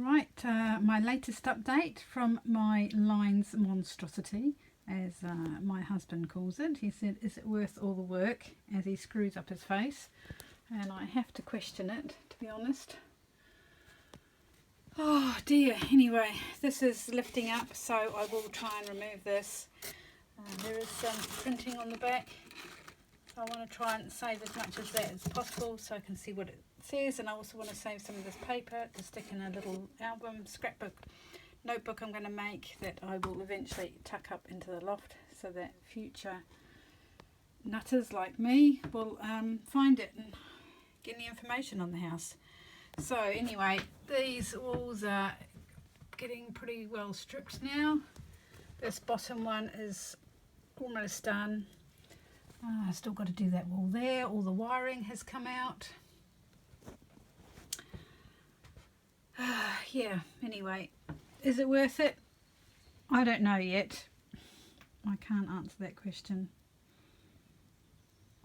Right, my latest update from my lines monstrosity, as my husband calls it. He said, is it worth all the work, as he screws up his face? And I have to question it, to be honest. Oh dear, anyway, this is lifting up, so I will try and remove this. There is some printing on the back, so I want to try and save as much of that as possible so I can see what it says. And I also want to save some of this paper to stick in a little album, scrapbook, notebook I'm going to make that I will eventually tuck up into the loft so that future nutters like me will find it and get any information on the house. So anyway, these walls are getting pretty well stripped now. This bottom one is almost done. I still got to do that wall there. All the wiring has come out. Yeah, anyway, is it worth it? I don't know yet. I can't answer that question.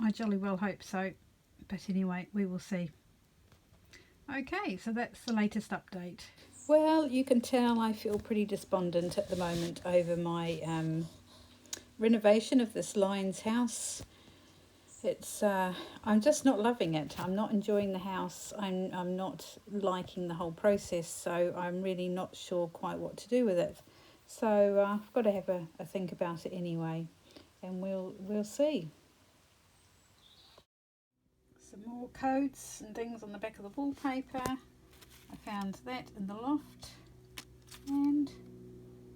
I jolly well hope so, but anyway, we will see. Okay, so that's the latest update. Well, you can tell I feel pretty despondent at the moment over my renovation of this Lions house. It's I'm just not loving it. I'm not enjoying the house. I'm not liking the whole process, so I'm really not sure quite what to do with it. So I've got to have a think about it anyway, and we'll see. Some more codes and things on the back of the wallpaper. I found that in the loft, and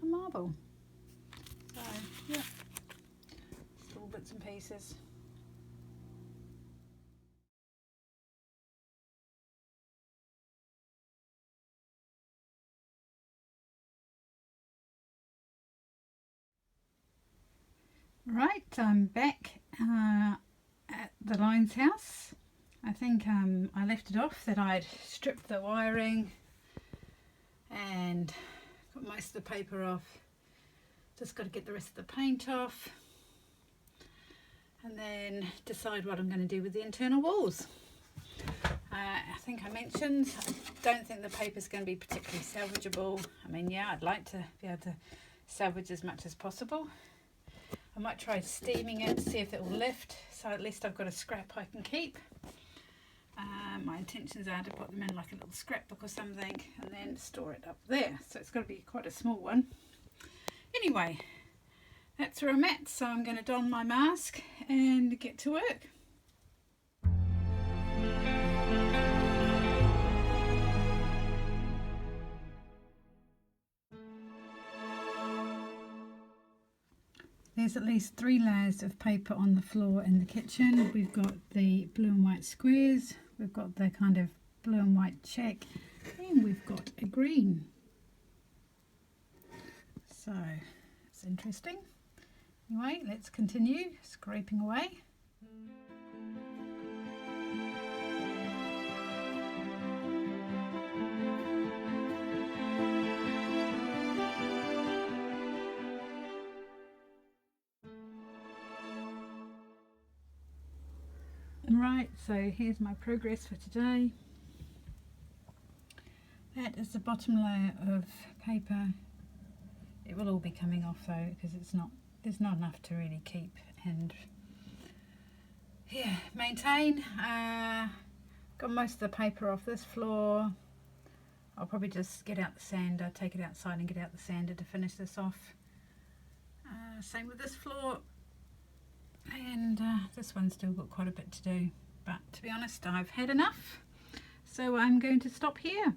a marble. So yeah, little bits and pieces. Right, I'm back at the Lions house. I think I left it off that I'd stripped the wiring and got most of the paper off. Just got to get the rest of the paint off and then decide what I'm going to do with the internal walls. I think I mentioned I don't think the paper's going to be particularly salvageable. I mean, yeah, I'd like to be able to salvage as much as possible. I might try steaming it, see if it will lift, so at least I've got a scrap I can keep. My intentions are to put them in like a little scrapbook or something and then store it up there. So it's got to be quite a small one. Anyway, that's where I'm at, so I'm going to don my mask and get to work. There's at least 3 layers of paper on the floor in the kitchen. We've got the blue and white squares, we've got the kind of blue and white check, and we've got a green. So it's interesting. Anyway, let's continue scraping away. Right, so here's my progress for today. That is the bottom layer of paper. It will all be coming off though, because there's not enough to really keep and maintain. Got most of the paper off this floor. I'll probably just get out the sander, take it outside and get out the sander to finish this off. Same with this floor. And this one's still got quite a bit to do, but to be honest, I've had enough, so I'm going to stop here.